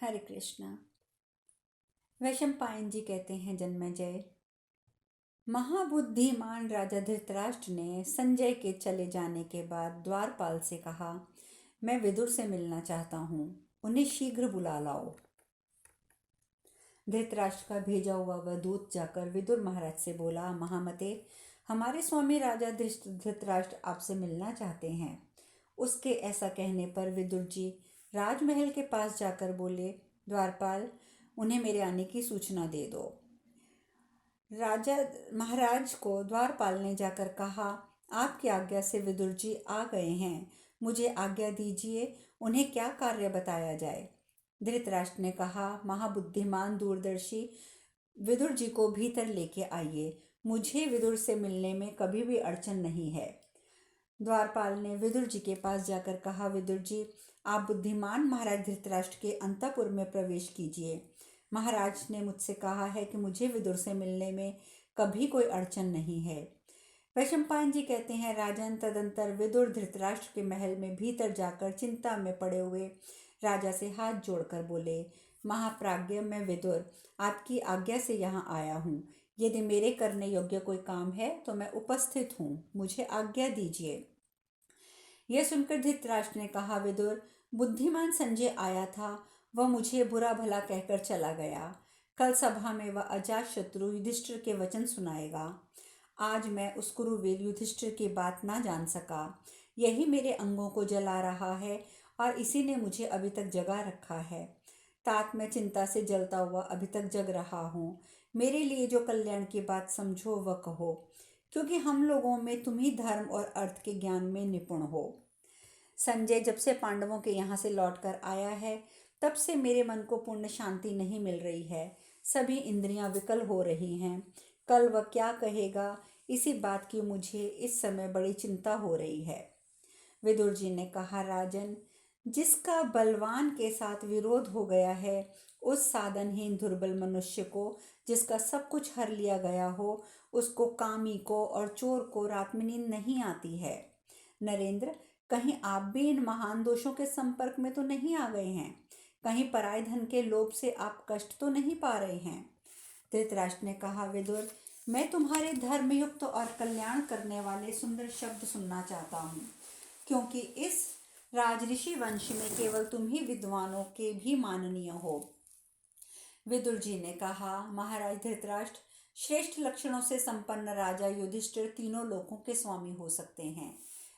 हरे कृष्णा। वैशंपायन जी कहते हैं, जन्मेजय, महाबुद्धिमान राजा धृतराष्ट्र ने संजय के चले जाने के बाद द्वारपाल से कहा, मैं विदुर से मिलना चाहता हूँ, उन्हें शीघ्र बुला लाओ। धृतराष्ट्र का भेजा हुआ वह दूत जाकर विदुर महाराज से बोला, महामते, हमारे स्वामी राजा धृतराष्ट्र आपसे मिलना चाहते हैं। उसके ऐसा कहने पर विदुर जी राजमहल के पास जाकर बोले, द्वारपाल, उन्हें मेरे आने की सूचना दे दो। राजा महाराज को द्वारपाल ने जाकर कहा, आपकी आज्ञा से विदुर जी आ गए हैं, मुझे आज्ञा दीजिए, उन्हें क्या कार्य बताया जाए। धृतराष्ट्र ने कहा, महाबुद्धिमान दूरदर्शी विदुर जी को भीतर लेके आइए, मुझे विदुर से मिलने में कभी भी अड़चन नहीं है। द्वारपाल ने विदुर जी के पास जाकर कहा, विदुर जी, आप बुद्धिमान महाराज धृतराष्ट्र के अंतःपुर में प्रवेश कीजिए। महाराज ने मुझसे कहा है कि मुझे विदुर से मिलने में कभी कोई अड़चन नहीं है। वैशंपायन जी कहते हैं, राजन, तदंतर विदुर धृतराष्ट्र के महल में भीतर जाकर चिंता में पड़े हुए राजा से हाथ जोड़कर बोले, महाप्राज्ञ, मैं विदुर आपकी आज्ञा से यहाँ आया हूँ। यदि मेरे करने योग्य कोई काम है तो मैं उपस्थित हूँ, मुझे आज्ञा दीजिए। यह सुनकर धृतराष्ट्र ने कहा, विदुर, बुद्धिमान संजय आया था, वह मुझे बुरा भला कहकर चला गया। कल सभा में वह अजातशत्रु युधिष्ठिर के वचन सुनाएगा। आज मैं उस कुरुवीर युधिष्ठिर की बात ना जान सका। यही मेरे अंगों को जला रहा है और इसी ने मुझे अभी तक जगा रखा है। तात मैं चिंता से जलता हुआ अभी तक जग रहा हूँ। मेरे लिए जो कल्याण की बात समझो वह कहो, क्योंकि हम लोगों में तुम ही धर्म और अर्थ के ज्ञान में निपुण हो। संजय जब से पांडवों के यहाँ से लौटकर आया है, तब से मेरे मन को पूर्ण शांति नहीं मिल रही है। सभी इंद्रियां विकल हो रही हैं। कल वह क्या कहेगा, इसी बात की मुझे इस समय बड़ी चिंता हो रही है। विदुर जी ने कहा, राजन, जिसका बलवान के साथ विरोध हो गया है, उस साधनहीन दुर्बल मनुष्य को, जिसका सब कुछ हर लिया गया हो, उसको, कामी को और चोर को रात में नींद नहीं आती है। नरेंद्र, कहीं आप भी इन महान दोषों के संपर्क में तो नहीं आ गए हैं? कहीं पराय धन के लोभ से आप कष्ट तो नहीं पा रहे हैं? धृतराष्ट्र ने कहा, विदुर, मैं तुम्हारे धर्मयुक्त और कल्याण करने वाले सुंदर शब्द सुनना चाहता हूँ, क्योंकि इस राजऋषि वंश में केवल तुम ही विद्वानों के भी माननीय हो। विदुर जी ने कहा, महाराज धृतराष्ट्र, श्रेष्ठ लक्षणों से संपन्न राजा युधिष्ठिर तीनों लोकों के स्वामी हो सकते हैं।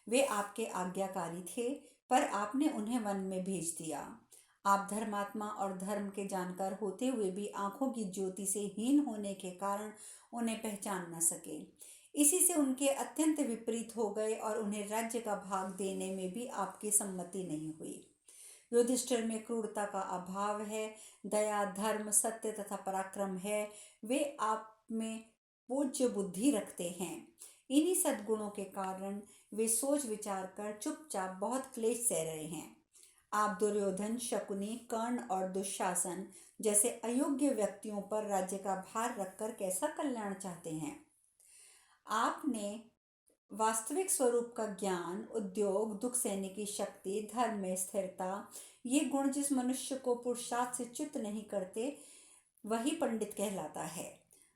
वे आपके आज्ञाकारी थे, पर आपने उन्हें वन में भेज दिया। आप धर्मात्मा और धर्म के जानकार होते हुए भी आंखों की ज्योति से हीन होने के कारण उन्हें पहचान न सके। इसी से उनके अत्यंत विपरीत हो गए और उन्हें राज्य का भाग देने में भी आपकी सम्मति नहीं हुई। युधिष्ठिर में क्रूरता का अभाव है, दया, धर्म, सत्य तथा पराक्रम है। वे आप में पूज्य बुद्धि रखते हैं। इन्हीं सद्गुणों के कारण वे सोच विचार कर चुपचाप बहुत क्लेश सह रहे हैं। आप दुर्योधन, शकुनी, कर्ण और दुशासन जैसे अयोग्य व्यक्तियों पर राज्य का भार रखकर कैसा कल्याण चाहते हैं? आपने वास्तविक स्वरूप का ज्ञान, उद्योग, दुख सहने की शक्ति, धर्म में स्थिरता, ये गुण जिस मनुष्य को पुरुषार्थ से च्युत नहीं करते, वही पंडित कहलाता है।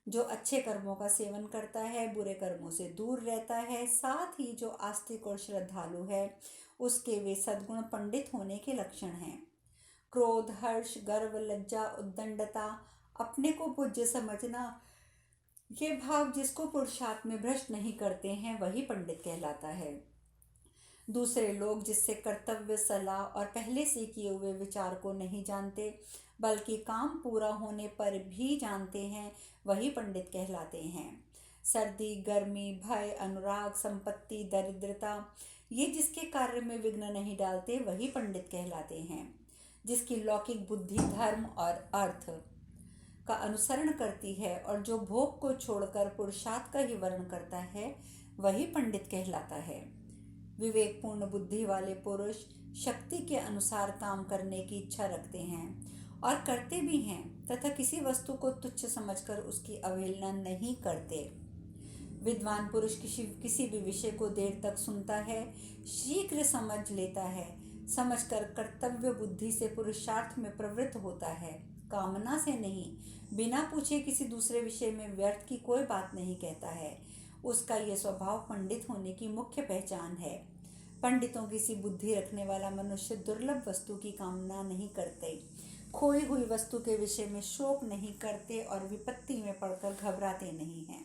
जो अच्छे कर्मों का सेवन करता है, बुरे कर्मों से दूर रहता है, साथ ही जो आस्तिक और श्रद्धालु है, उसके वे सद्गुण पंडित होने के लक्षण हैं। क्रोध, हर्ष, गर्व, लज्जा, उद्दंडता, अपने को पूज्य समझना, ये भाव जिसको पुरुषार्थ में भ्रष्ट नहीं करते हैं, वही पंडित कहलाता है। दूसरे लोग जिससे कर्तव्य, सलाह और पहले से किए हुए विचार को नहीं जानते, बल्कि काम पूरा होने पर भी जानते हैं, वही पंडित कहलाते हैं। सर्दी, गर्मी, भय, अनुराग, संपत्ति, दरिद्रता, ये जिसके कार्य में विघ्न नहीं डालते, वही पंडित कहलाते हैं। जिसकी लौकिक बुद्धि धर्म और अर्थ का अनुसरण करती है और जो भोग को छोड़कर पुरुषार्थ का ही वर्ण करता है, वही पंडित कहलाता है। विवेकपूर्ण बुद्धि वाले पुरुष शक्ति के अनुसार काम करने की इच्छा रखते हैं और करते भी हैं, तथा किसी वस्तु को तुच्छ समझकर उसकी अवहेलना नहीं करते। विद्वान पुरुष किसी भी विषय को देर तक सुनता है, शीघ्र समझ लेता है, समझकर कर्तव्य बुद्धि से पुरुषार्थ में प्रवृत्त होता है, कामना से नहीं। बिना पूछे किसी दूसरे विषय में व्यर्थ की कोई बात नहीं कहता है। उसका यह स्वभाव पंडित होने की मुख्य पहचान है। पंडितों की सी बुद्धि रखने वाला मनुष्य दुर्लभ वस्तु की कामना नहीं करते, खोई हुई वस्तु के विषय में शोक नहीं करते और विपत्ति में पड़कर घबराते नहीं हैं।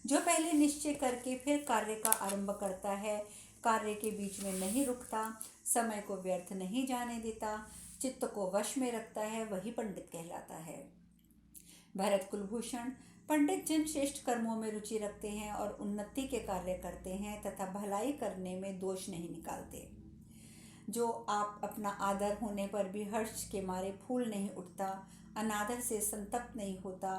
जो पहले निश्चय करके फिर कार्य का आरंभ करता है, कार्य के बीच में नहीं रुकता, समय को व्यर्थ नहीं जाने देता, चित्त को वश में रखता है, वही पंडित कहलाता है। भरत कुलभूषण, पंडित जन श्रेष्ठ कर्मों में रुचि रखते हैं और उन्नति के कार्य करते हैं तथा भलाई करने में दोष नहीं निकालते। जो आप अपना आदर होने पर भी हर्ष के मारे फूल नहीं उठता, अनादर से संतप्त नहीं होता,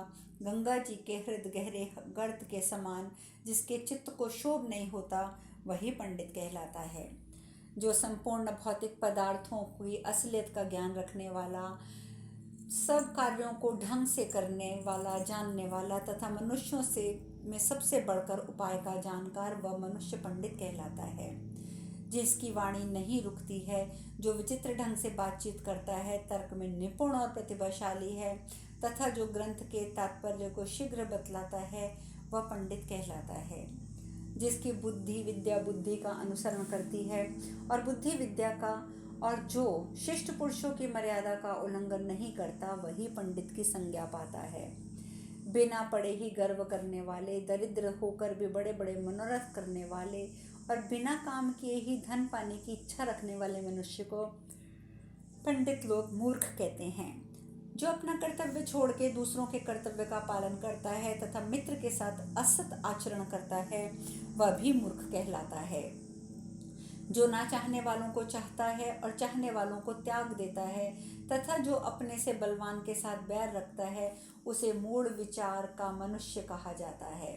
गंगा जी के हृदय गहरे गर्त के समान जिसके चित्त को शोभ नहीं होता, वही पंडित कहलाता है। जो संपूर्ण भौतिक पदार्थों की असलियत का ज्ञान रखने वाला, सब कार्यों को ढंग से करने वाला, जानने वाला तथा मनुष्यों से में सबसे बढ़कर उपाय का जानकार, वह मनुष्य पंडित कहलाता है। जिसकी वाणी नहीं रुकती है, जो विचित्र ढंग से बातचीत करता है, तर्क में निपुण और प्रतिभाशाली है तथा जो ग्रंथ के तात्पर्य को शीघ्र बतलाता है, वह पंडित कहलाता है। जिसकी बुद्धि विद्या बुद्धि का अनुसरण करती है और बुद्धि विद्या का, और जो शिष्ट पुरुषों की मर्यादा का उल्लंघन नहीं करता, वही पंडित की संज्ञा पाता है। बिना पढ़े ही गर्व करने वाले, दरिद्र होकर भी बड़े बड़े मनोरथ करने वाले और बिना काम किए ही धन पाने की इच्छा रखने वाले मनुष्य को पंडित लोग मूर्ख कहते हैं। जो अपना कर्तव्य छोड़ के दूसरों के कर्तव्य का पालन करता है तथा मित्र के साथ असत आचरण करता है, वह भी मूर्ख कहलाता है। जो ना चाहने वालों को चाहता है और चाहने वालों को त्याग देता है तथा जो अपने से बलवान के साथ बैर रखता है, उसे मूढ़ विचार का मनुष्य कहा जाता है।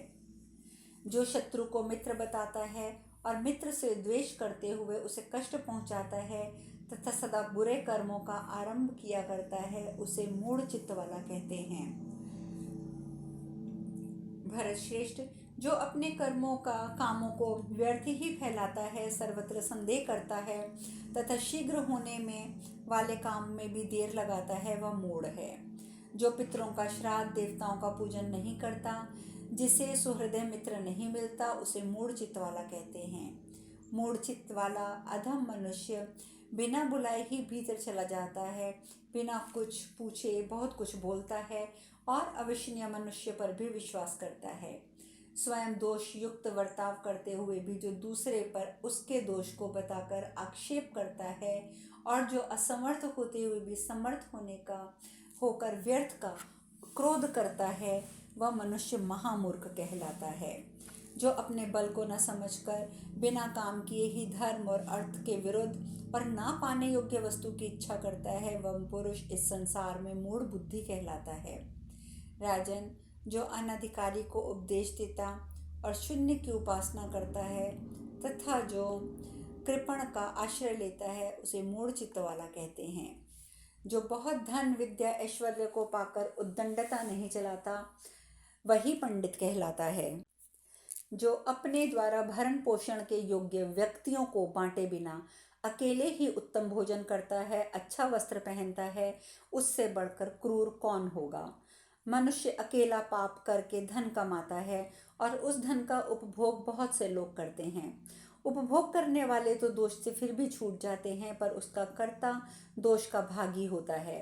जो शत्रु को मित्र बताता है और मित्र से द्वेष करते हुए उसे कष्ट पहुंचाता है तथा सदा बुरे कर्मों का आरंभ किया करता है, उसे मूढ़ चित्त वाला कहते हैं। भरत श्रेष्ठ, जो अपने कामों को व्यर्थ ही फैलाता है, सर्वत्र संदेह करता है तथा शीघ्र होने में वाले काम में भी देर लगाता है, वह मूढ़ है। जो पितरों का श्राद्ध, देवताओं का पूजन नहीं करता, जिसे सुहृदय मित्र नहीं मिलता, उसे मूढ़ चित्त वाला कहते हैं। मूढ़ चित्त वाला अधम मनुष्य बिना बुलाए ही भीतर चला जाता है, बिना कुछ पूछे बहुत कुछ बोलता है और अविश्वसनीय मनुष्य पर भी विश्वास करता है। स्वयं दोष युक्त बर्ताव करते हुए भी जो दूसरे पर उसके दोष को बताकर आक्षेप करता है और जो असमर्थ होते हुए भी समर्थ होकर व्यर्थ का क्रोध करता है, वह मनुष्य महामूर्ख कहलाता है। जो अपने बल को न समझकर बिना काम किए ही धर्म और अर्थ के विरुद्ध और ना पाने योग्य वस्तु की इच्छा करता है, वह पुरुष इस संसार में मूढ़ बुद्धि कहलाता है। राजन, जो अनधिकारी को उपदेश देता और शून्य की उपासना करता है तथा जो कृपण का आश्रय लेता है, उसे मूढ़ चित्त वाला कहते हैं। जो बहुत धन विद्या ऐश्वर्य को पाकर उद्दंडता नहीं चलाता, वही पंडित कहलाता है। जो अपने द्वारा भरण पोषण के योग्य व्यक्तियों को बांटे बिना अकेले ही उत्तम भोजन करता है, अच्छा वस्त्र पहनता है, उससे बढ़कर क्रूर कौन होगा। मनुष्य अकेला पाप करके धन कमाता है और उस धन का उपभोग बहुत से लोग करते हैं। उपभोग करने वाले तो दोष से फिर भी छूट जाते हैं, पर उसका कर्ता दोष का भागी होता है।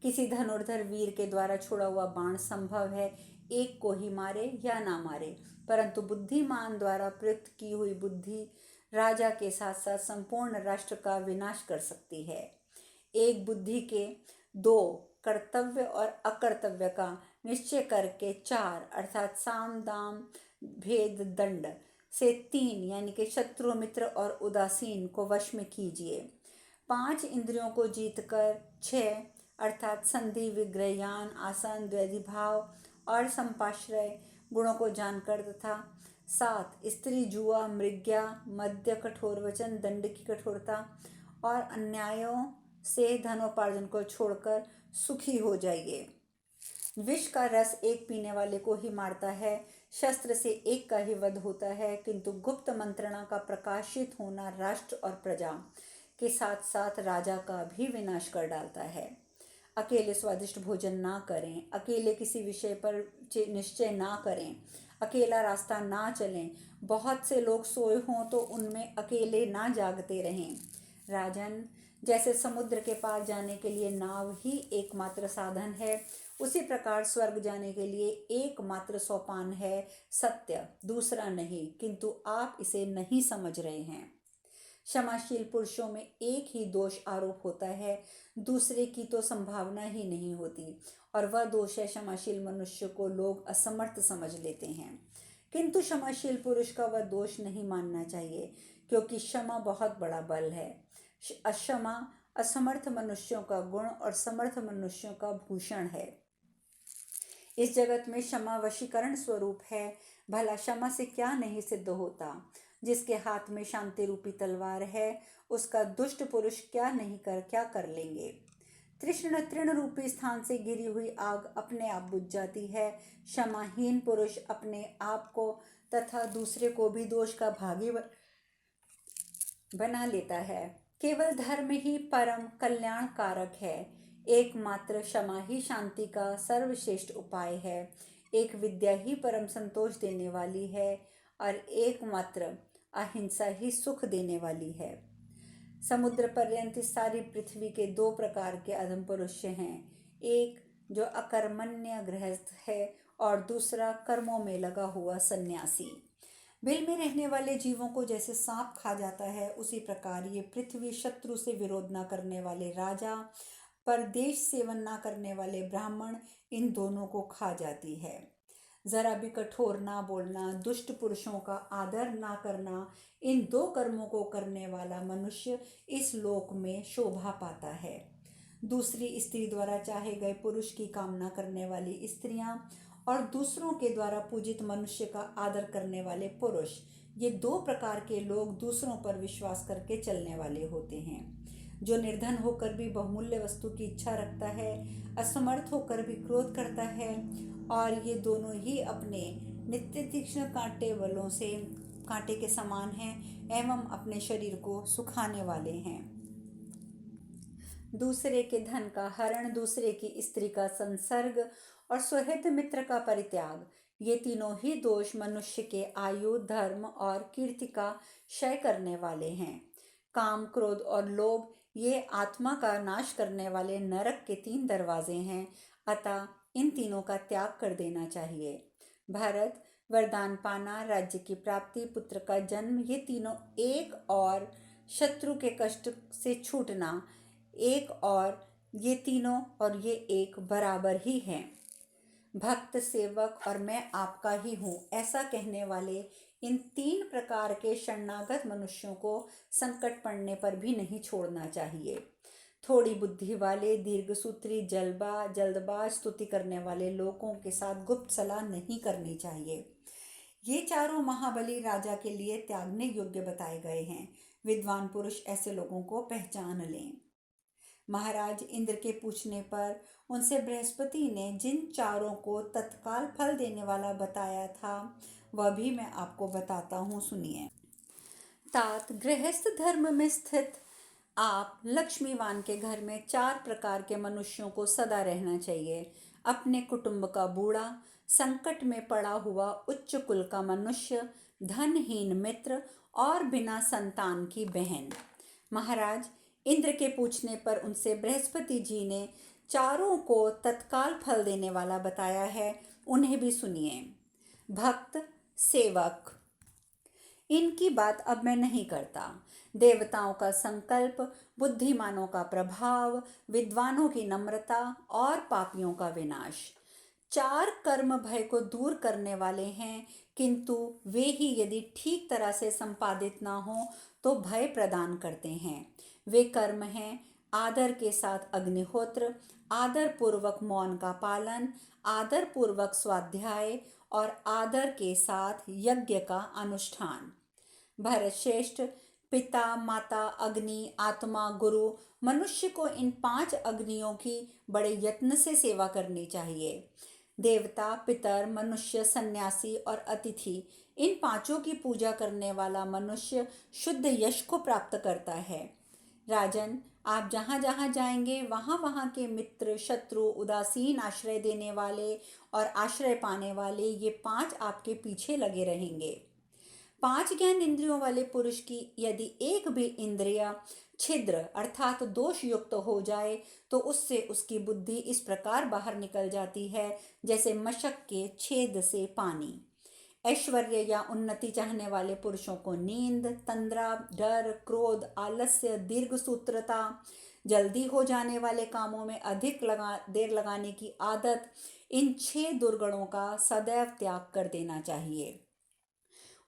किसी धनुर्धर वीर के द्वारा छोड़ा हुआ बाण संभव है एक को ही मारे या ना मारे, परंतु बुद्धिमान द्वारा प्रयुक्त की हुई बुद्धि राजा के साथ साथ संपूर्ण राष्ट्र का विनाश कर सकती है। एक बुद्धि के दो कर्तव्य और अकर्तव्य का निश्चय करके चार अर्थात साम दाम भेद दंड से तीन यानी कि शत्रु मित्र और उदासीन को वश में कीजिए। 5 इंद्रियों को जीतकर 6 अर्थात संधि विग्रहयान आसन द्वैधिभाव और संपाश्रय गुणों को जानकर तथा 7 स्त्री जुआ मृग्या मद्य कठोर वचन दंड की कठोरता और अन्यायों से धनोपार्जन को छोड़कर सुखी हो जाइए। विष का रस एक पीने वाले को ही मारता है, शस्त्र से एक का ही वध होता है, किंतु गुप्त मंत्रणा का प्रकाशित होना राष्ट्र और प्रजा के साथ साथ राजा का भी विनाश कर डालता है। अकेले स्वादिष्ट भोजन ना करें, अकेले किसी विषय पर निश्चय ना करें, अकेला रास्ता ना चलें। बहुत से लोग सोए हों तो उनमें अकेले ना जागते रहें। राजन, जैसे समुद्र के पार जाने के लिए नाव ही एकमात्र साधन है, उसी प्रकार स्वर्ग जाने के लिए एकमात्र सोपान है सत्य, दूसरा नहीं। किंतु आप इसे नहीं समझ रहे हैं। क्षमाशील पुरुषों में एक ही दोष आरोप होता है, दूसरे की तो संभावना ही नहीं होती, और वह दोष है क्षमाशील मनुष्य को लोग असमर्थ समझ लेते हैं। किंतु क्षमाशील पुरुष का वह दोष नहीं मानना चाहिए, क्योंकि क्षमा बहुत बड़ा बल है। क्षमा असमर्थ मनुष्यों का गुण और समर्थ मनुष्यों का भूषण है। इस जगत में क्षमा वशीकरण स्वरूप है। भला क्षमा से क्या नहीं सिद्ध होता। जिसके हाथ में शांति रूपी तलवार है, उसका दुष्ट पुरुष क्या कर लेंगे। तृष्ण तृण रूपी स्थान से गिरी हुई आग अपने आप बुझ जाती है। क्षमाहीन पुरुष अपने आप को तथा दूसरे को भी दोष का भागी बना लेता है। केवल धर्म ही परम कल्याण कारक है। एकमात्र क्षमा ही शांति का सर्वश्रेष्ठ उपाय है। एक विद्या ही परम संतोष देने वाली है, और एकमात्र अहिंसा ही सुख देने वाली है। समुद्र पर्यंत सारी पृथ्वी के दो प्रकार के अधम पुरुष हैं। एक जो अकर्मण्य गृहस्थ है, और दूसरा कर्मों में लगा हुआ सन्यासी। बिल में रहने वाले जीवों को जैसे सांप खा जाता है, उसी प्रकार ये पृथ्वी शत्रु से विरोध न करने वाले राजा, परदेश सेवन न करने वाले ब्राह्मण, इन दोनों को खा जाती है। जरा भी कठोर ना बोलना, दुष्ट पुरुषों का आदर ना करना, इन दो कर्मों को करने वाला मनुष्य इस लोक में शोभा पाता है। दूसरी स्त्री द्वारा चाहे गए पुरुष की कामना करने वाली स्त्रियां, और दूसरों के द्वारा पूजित मनुष्य का आदर करने वाले पुरुष, ये दो प्रकार के लोग दूसरों पर विश्वास करके चलने वाले होते हैं। जो निर्धन होकर भी बहुमूल्य वस्तु की इच्छा रखता है, असमर्थ होकर भी क्रोध करता है, और ये दोनों ही अपने नित्य तीक्ष्ण कांटे के समान हैं, एवं अपने शरीर को सुखाने वाले हैं। दूसरे के धन का हरण, दूसरे की स्त्री का संसर्ग, और सुहृद मित्र का परित्याग, ये तीनों ही दोष मनुष्य के आयु, धर्म और कीर्ति का क्षय करने वाले हैं। काम, क्रोध और लोभ, ये आत्मा का नाश करने वाले नरक के 3 दरवाजे हैं। अतः इन तीनों का त्याग कर देना चाहिए। भरत, वरदान पाना, राज्य की प्राप्ति, पुत्र का जन्म, ये तीनों एक, और शत्रु के कष्ट से छूटना एक, और ये तीनों और ये एक बराबर ही हैं। भक्त, सेवक और मैं आपका ही हूँ, ऐसा कहने वाले इन 3 प्रकार के शरणागत मनुष्यों को संकट पड़ने पर भी नहीं छोड़ना चाहिए। थोड़ी बुद्धि वाले, दीर्घसूत्री, जल्दबाज स्तुति करने वाले लोगों के साथ गुप्त सलाह नहीं करनी चाहिए। ये चारों महाबली राजा के लिए त्यागने योग्य बताए गए हैं। विद्वान पुरुष ऐसे लोगों को पहचान लें। महाराज, इंद्र के पूछने पर उनसे बृहस्पति ने जिन चारों को तत्काल फल देने वाला बताया था, वह भी मैं आपको बताता हूँ, सुनिए। तात, गृहस्थ धर्म में स्थित आप लक्ष्मीवान के घर में 4 प्रकार के मनुष्यों को सदा रहना चाहिए। अपने कुटुंब का बूढ़ा, संकट में पड़ा हुआ उच्च कुल का मनुष्य, धनहीन मित्र, और बिना संतान की बहन। महाराज, इंद्र के पूछने पर उनसे बृहस्पति जी ने चारों को तत्काल फल देने वाला बताया है, उन्हें भी सुनिए। भक्त, सेवक, इनकी बात अब मैं नहीं करता। देवताओं का संकल्प, बुद्धिमानों का प्रभाव, विद्वानों की नम्रता, और पापियों का विनाश, 4 कर्म भय को दूर करने वाले हैं, किंतु वे ही यदि ठीक तरह से संपादित ना हो तो भय प्रदान करते हैं। वे कर्म हैं आदर के साथ अग्निहोत्र, आदर पूर्वक मौन का पालन, आदर पूर्वक स्वाध्याय, और आदर के साथ यज्ञ का अनुष्ठान। भरत श्रेष्ठ, पिता, माता, अग्नि, आत्मा, गुरु, मनुष्य को इन 5 अग्नियों की बड़े यत्न से सेवा करनी चाहिए। देवता, पितर, मनुष्य, सन्यासी और अतिथि, इन 5 की पूजा करने वाला मनुष्य शुद्ध यश को प्राप्त करता है। राजन, आप जहाँ जहाँ जाएंगे वहाँ वहाँ के मित्र, शत्रु, उदासीन, आश्रय देने वाले और आश्रय पाने वाले, ये 5 आपके पीछे लगे रहेंगे। 5 ज्ञान इंद्रियों वाले पुरुष की यदि एक भी इंद्रिय छिद्र अर्थात दोष युक्त हो जाए तो उससे उसकी बुद्धि इस प्रकार बाहर निकल जाती है जैसे मशक के छेद से पानी। ऐश्वर्य या उन्नति चाहने वाले पुरुषों को नींद, तंद्रा, डर, क्रोध, आलस्य, दीर्घ सूत्रता, जल्दी हो जाने वाले कामों में अधिक देर लगाने की आदत, इन 6 दुर्गुणों का सदैव त्याग कर देना चाहिए।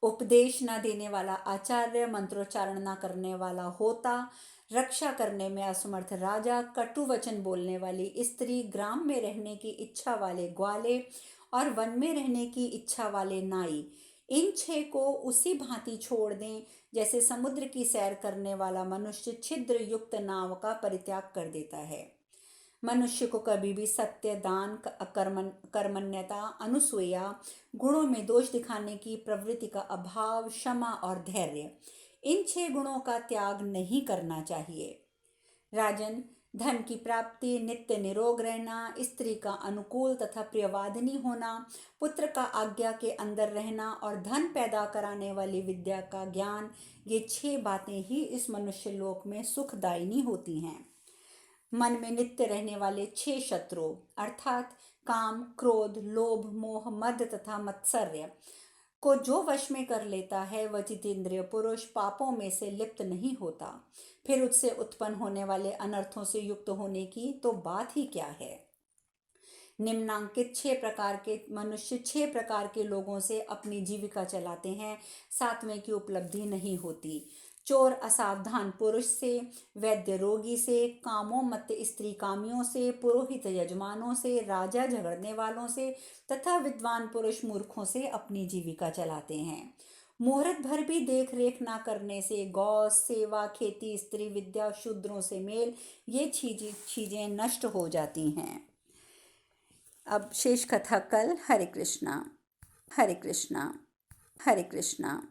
उपदेश न देने वाला आचार्य, मंत्रोच्चारण न करने वाला होता, रक्षा करने में असमर्थ राजा, कटु वचन बोलने वाली स्त्री, ग्राम में रहने की इच्छा वाले ग्वाले और वन में रहने की इच्छा वाले नाई, इन 6 को उसी भांति छोड़ दें जैसे समुद्र की सैर करने वाला मनुष्य छिद्र युक्त नाव का परित्याग कर देता है। मनुष्य को कभी भी सत्य, दान, कर्मण्यता, अनुसूया, गुणों में दोष दिखाने की प्रवृत्ति का अभाव, क्षमा और धैर्य, इन 6 गुणों का त्याग नहीं करना चाहिए। राजन, धन की प्राप्ति, नित्य निरोग रहना, स्त्री का अनुकूल तथा प्रियवादिनी होना, पुत्र का आज्ञा के अंदर रहना और धन पैदा कराने वाली विद्या का ज्ञान, ये 6 बातें ही इस मनुष्य लोक में सुखदायिनी होती हैं। मन में नित्य रहने वाले 6 शत्रु अर्थात काम, क्रोध, लोभ, मोह, मद तथा मत्सर्य को जो वश में कर लेता है वह जितेंद्रिय पुरुष पापों में से लिप्त नहीं होता। फिर उससे उत्पन्न होने वाले अनर्थों से युक्त होने की तो बात ही क्या है। निम्नांकित 6 प्रकार के मनुष्य 6 प्रकार के लोगों से अपनी जीविका चलाते हैं, 7वें की उपलब्धि नहीं होती। चोर असावधान पुरुष से, वैद्य रोगी से, कामों मत स्त्री कामियों से, पुरोहित यजमानों से, राजा झगड़ने वालों से तथा विद्वान पुरुष मूर्खों से अपनी जीविका चलाते हैं। मुहूर्त भर भी देख रेख ना करने से गौ सेवा, खेती, स्त्री विद्या, शूद्रों से मेल, ये चीजें नष्ट हो जाती हैं। अब शेष कथा कल। हरे कृष्णा, हरे कृष्णा, हरे कृष्णा।